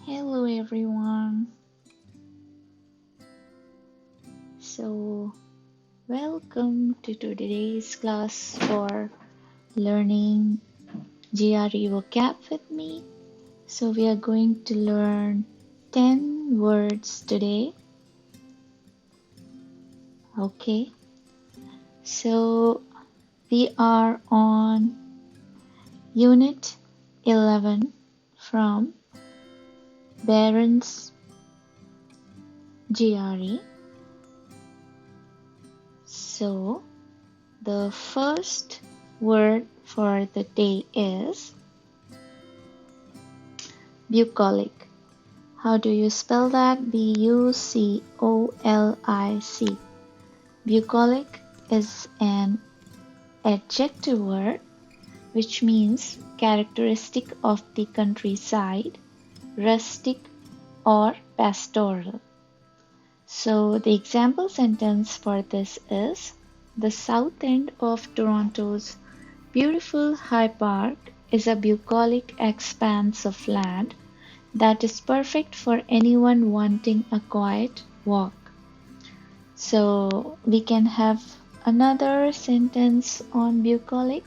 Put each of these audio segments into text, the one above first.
Hello everyone. So, welcome to today's class for learning GRE vocab with me. So, we are going to learn 10 words today. Okay. So, we are on Unit 11 from BARRON'S GRE. So, the first word for the day is bucolic. How do you spell that? B-U-C-O-L-I-C. Bucolic is an adjective word which means characteristic of the countryside, rustic or pastoral. So the example sentence for this is, the south end of Toronto's beautiful High Park is a bucolic expanse of land that is perfect for anyone wanting a quiet walk. So we can have another sentence on bucolic.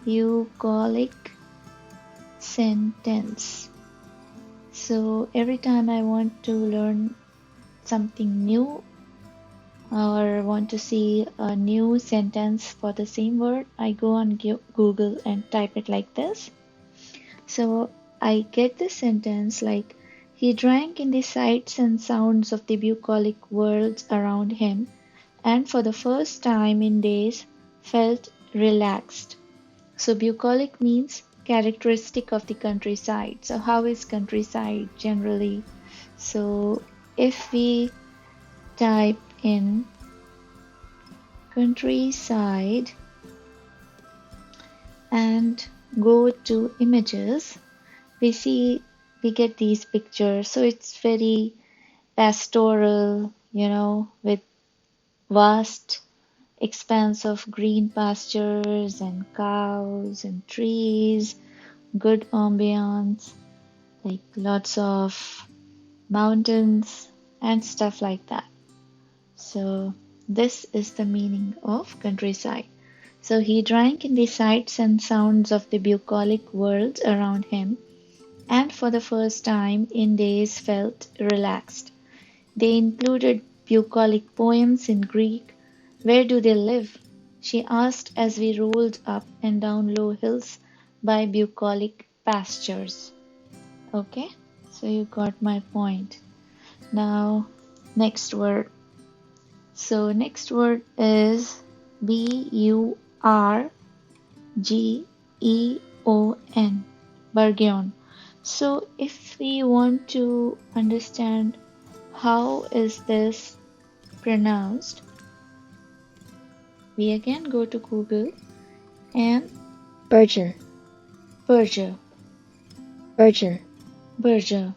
Bucolic sentence. So every time I want to learn something new or want to see a new sentence for the same word, I go on Google and type it like this. So I get the sentence like, he drank in the sights and sounds of the bucolic worlds around him, and for the first time in days felt relaxed. So bucolic means characteristic of the countryside. So how is countryside generally? So if we type in countryside and go to images, we get these pictures. So it's very pastoral, with vast expanse of green pastures and cows and trees, good ambience, like lots of mountains and stuff like that. So this is the meaning of countryside. So he drank in the sights and sounds of the bucolic worlds around him, and for the first time in days felt relaxed. They included bucolic poems in Greek. Where do they live? She asked as we rolled up and down low hills by bucolic pastures. Okay, so you got my point. Now, next word. So next word is B-U-R-G-E-O-N, Burgeon. So if we want to understand how is this pronounced, we again go to Google and Burgeon, Berger, Burgeon, Berger,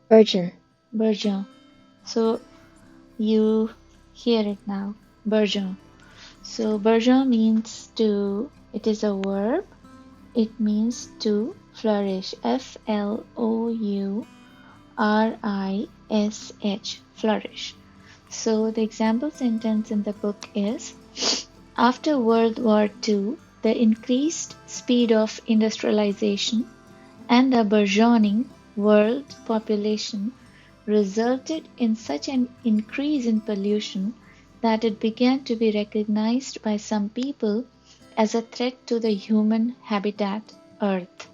Burgeon, Berger. So you hear it now, Berger. So Berger means to, it is a verb, it means to flourish, F-L-O-U-R-I-S-H, flourish. So the example sentence in the book is, after World War II, the increased speed of industrialization and a burgeoning world population resulted in such an increase in pollution that it began to be recognized by some people as a threat to the human habitat, Earth.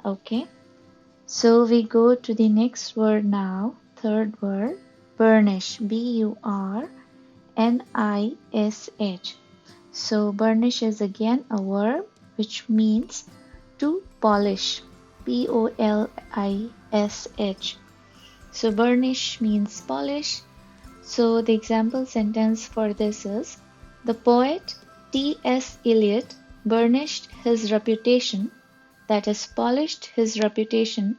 Okay, so we go to the next word now, third word, burnish, B-U-R-N-I-S-H. So burnish is again a verb which means to polish, P-O-L-I-S-H. So burnish means polish. So the example sentence for this is, the poet T.S. Eliot burnished his reputation, that is polished his reputation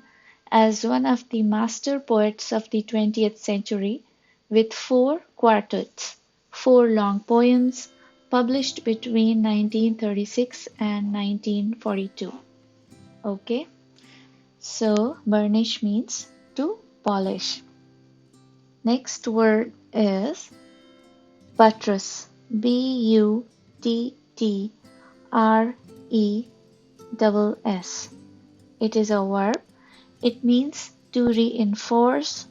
as one of the master poets of the 20th century with 4 quartets, 4 long poems published between 1936 and 1942. Okay, So burnish means to polish. Next word is buttress. Buttress. It is a verb. It means to reinforce.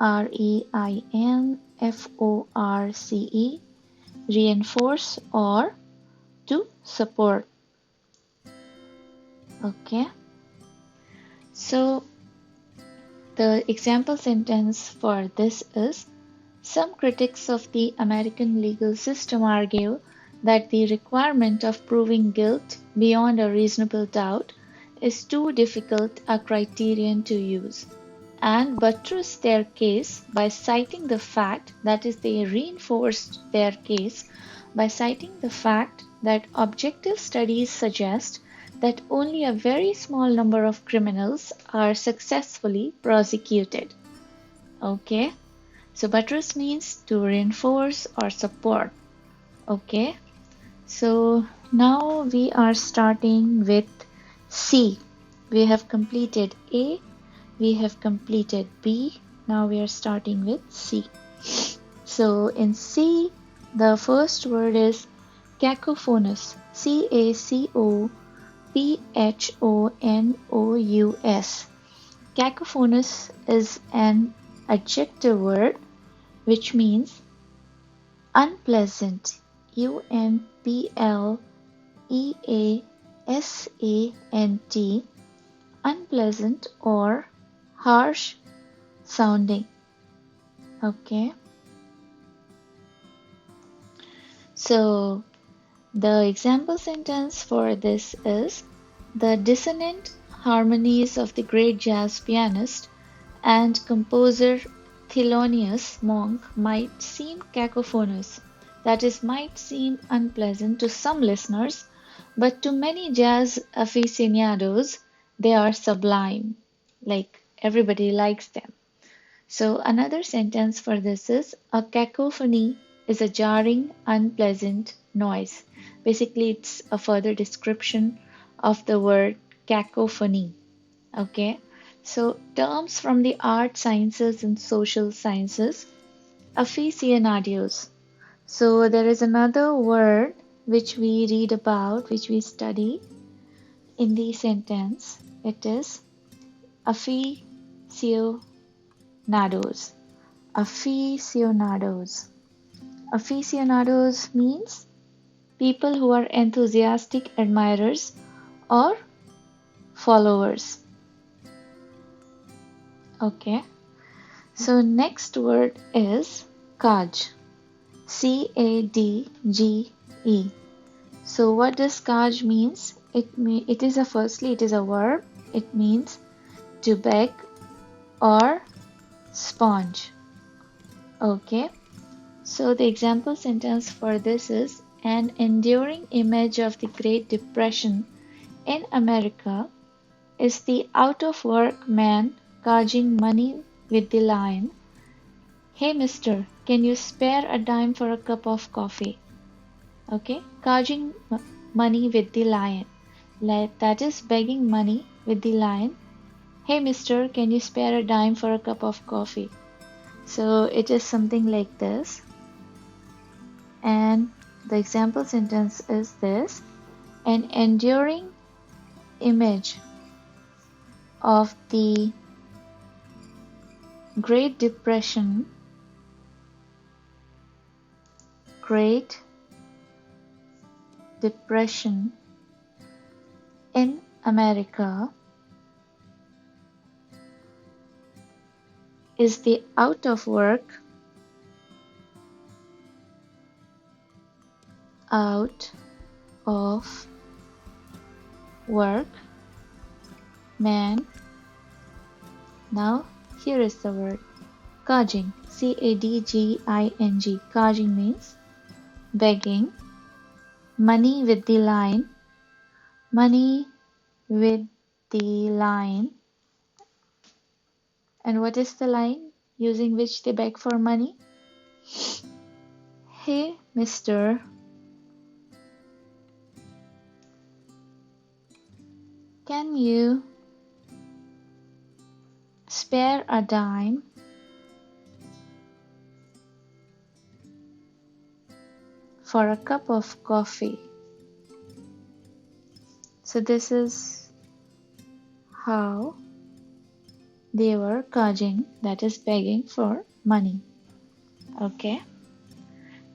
Reinforce. Reinforce or to support. Okay. So the example sentence for this is: some critics of the American legal system argue that the requirement of proving guilt beyond a reasonable doubt is too difficult a criterion to use, and buttress their case by citing the fact, that is, they reinforced their case by citing the fact that objective studies suggest that only a very small number of criminals are successfully prosecuted. Okay, so buttress means to reinforce or support. Okay, so now we are starting with C. We have completed A, we have completed B, now we are starting with C. So in C, the first word is cacophonous. Cacophonous. Cacophonous is an adjective word which means unpleasant. Unpleasant. Unpleasant or harsh sounding. Okay. So the example sentence for this is: the dissonant harmonies of the great jazz pianist and composer Thelonious Monk might seem cacophonous, that is, might seem unpleasant to some listeners, but to many jazz aficionados, they are sublime. Like, everybody likes them. So another sentence for this is: a cacophony is a jarring, unpleasant noise. Basically, it's a further description of the word cacophony. Okay, so terms from the art sciences and social sciences. Aficionados. So there is another word which we read about, which we study in the sentence. It is aficionados. Aficionados. Aficionados means people who are enthusiastic admirers or followers. Okay. So next word is Kaj. Cadge. So what does Kaj means? It is a verb. It means to beg or sponge. Okay. So the example sentence for this is: an enduring image of the Great Depression in America is the out-of-work man cadging money with the line, "Hey mister, can you spare a dime for a cup of coffee?" Okay, cadging money with the line. That is begging money with the line, "Hey mister, can you spare a dime for a cup of coffee?" So it is something like this. And the example sentence is this: an enduring image of the Great Depression in America is the out-of-work man. Now here is the word cadging. Cadging. Cadging means begging. Money with the line. And what is the line using which they beg for money? "Hey mister, can you spare a dime for a cup of coffee. So this is how they were cadging, that is begging for money. Okay,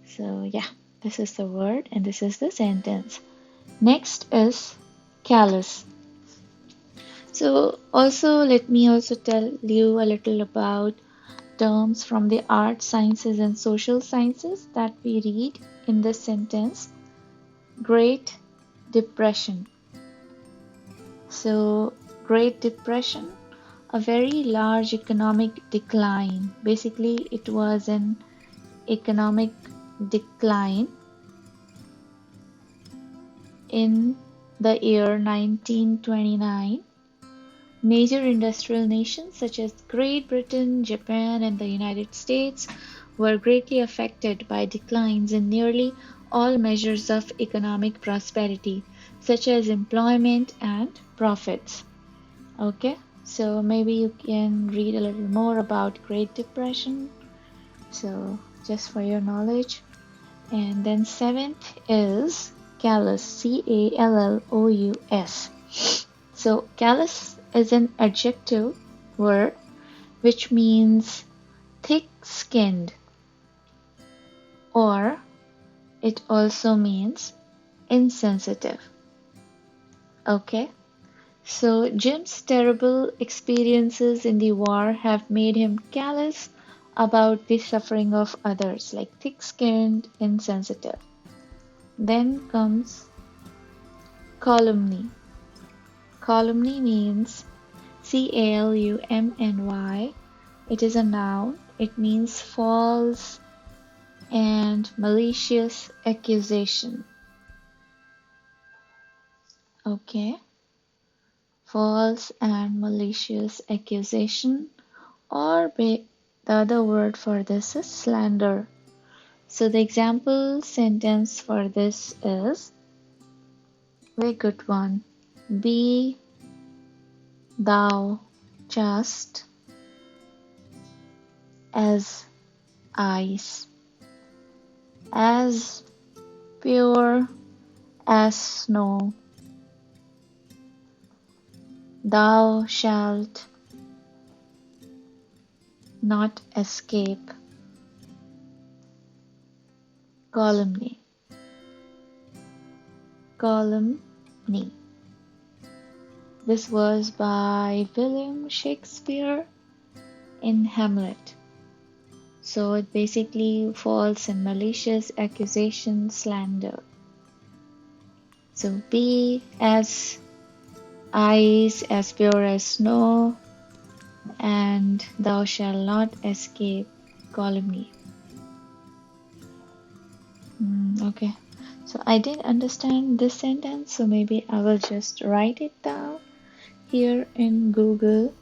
so yeah, this is the word and this is the sentence. Next is callous. So also let me also tell you a little about terms from the arts, sciences and social sciences that we read in this sentence. Great Depression. So Great Depression, a very large economic decline. Basically, it was an economic decline in the year 1929. Major industrial nations such as Great Britain, Japan, and the United States were greatly affected by declines in nearly all measures of economic prosperity, such as employment and profits. Okay, so maybe you can read a little more about Great Depression. So just for your knowledge. And then seventh is callous, C-A-L-L-O-U-S. So callous is an adjective word which means thick-skinned, or it also means insensitive. Okay, so Jim's terrible experiences in the war have made him callous about the suffering of others, like thick-skinned, insensitive. Then comes calumny. Calumny means C-A-L-U-M-N-Y. It is a noun. It means false and malicious accusation. Okay. False and malicious accusation, or the other word for this is slander. So the example sentence for this is very good one. Be thou just as ice, as pure as snow. Thou shalt not escape calumny. Calumny. This was by William Shakespeare in Hamlet. So it basically false and malicious accusation, slander. So be as ice, as pure as snow, and thou shalt not escape calumny. Okay, so I didn't understand this sentence, so maybe I will just write it down here in Google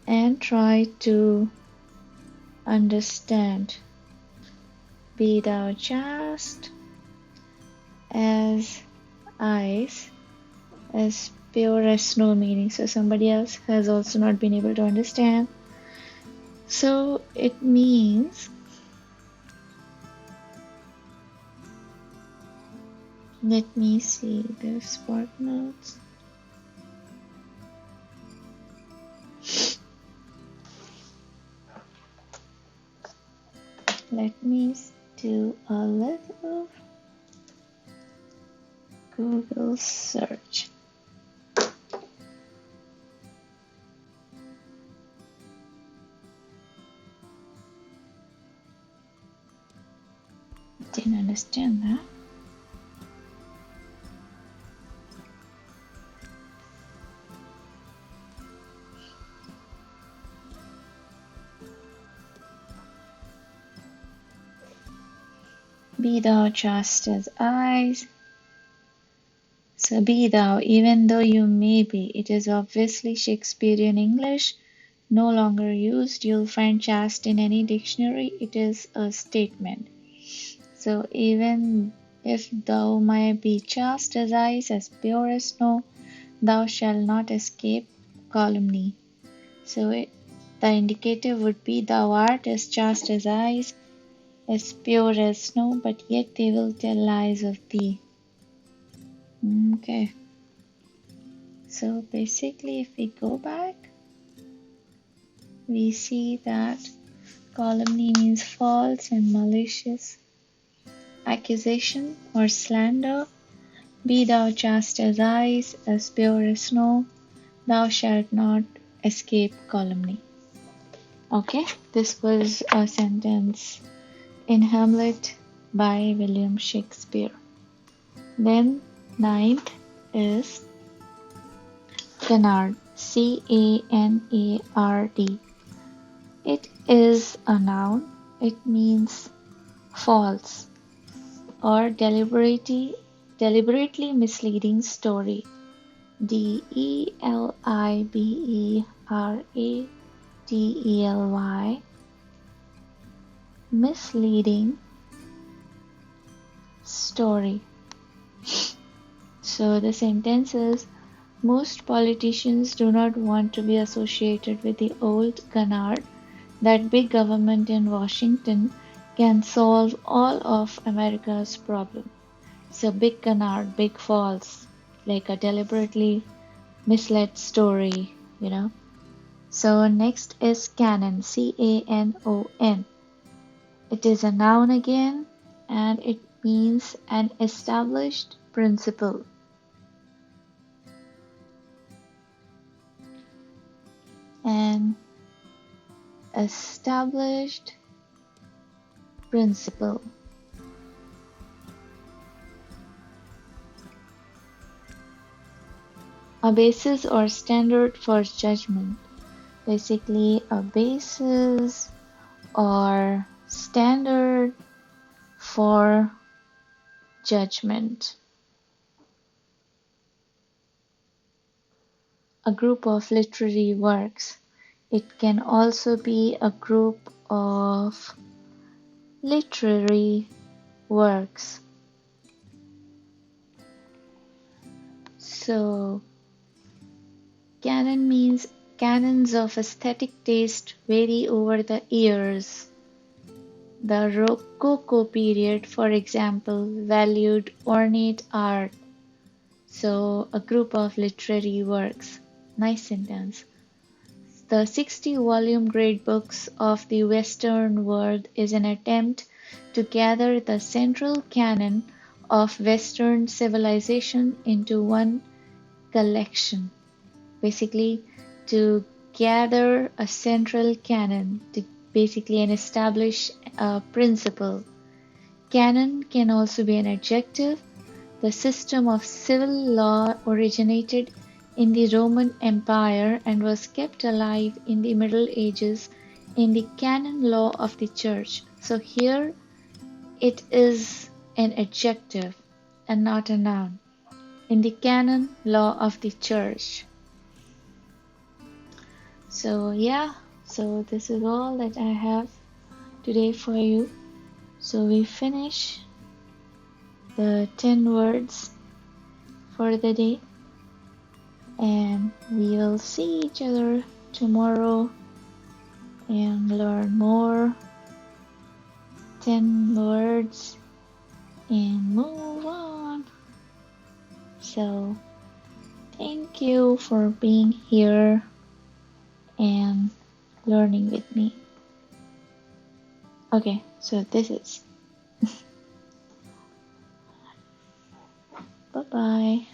and try to understand. Be thou just as ice, as pure as snow, meaning so somebody else has also not been able to understand. So it means let me see the spark notes. Let me do a little Google search. Didn't understand that. Be thou just as ice. So be thou, even though you may be. It is obviously Shakespearean English, no longer used. You'll find chaste in any dictionary. It is a statement. So even if thou may be chaste as ice, as pure as snow, thou shalt not escape calumny. So The indicative would be, thou art as chaste as ice, as pure as snow, but yet they will tell lies of thee. Okay. So basically, if we go back, we see that calumny means false and malicious accusation or slander. Be thou chaste as ice, as pure as snow, thou shalt not escape calumny. Okay, this was a sentence in Hamlet by William Shakespeare. Then ninth is canard, C-A-N-A-R-D. It is a noun. It means false or deliberately misleading story. D-E-L-I-B-E-R-A-T-E-L-Y. Misleading story. So the sentence is, most politicians do not want to be associated with the old canard that big government in Washington can solve all of America's problems. So big canard, big false, like a deliberately misled story, So next is canon, C-A-N-O-N. It is a noun again, and it means an established principle. An established principle. A basis or standard for judgment. Basically, a basis or standard for judgment. A group of literary works. It can also be a group of literary works. So, canon means canons of aesthetic taste vary over the years. The Rococo period, for example, valued ornate art. So, a group of literary works. Nice sentence. The 60-volume Great Books of the Western World is an attempt to gather the central canon of Western civilization into one collection. Basically, to gather a central canon, to basically establish a principle. Canon can also be an adjective. The system of civil law originated in the Roman Empire and was kept alive in the Middle Ages in the canon law of the Church. So here it is an adjective and not a noun. In the canon law of the Church. So so this is all that I have today for you. So we finish the 10 words for the day, and we will see each other tomorrow and learn more 10 words and move on. So thank you for being here and learning with me. Okay, so this is bye bye.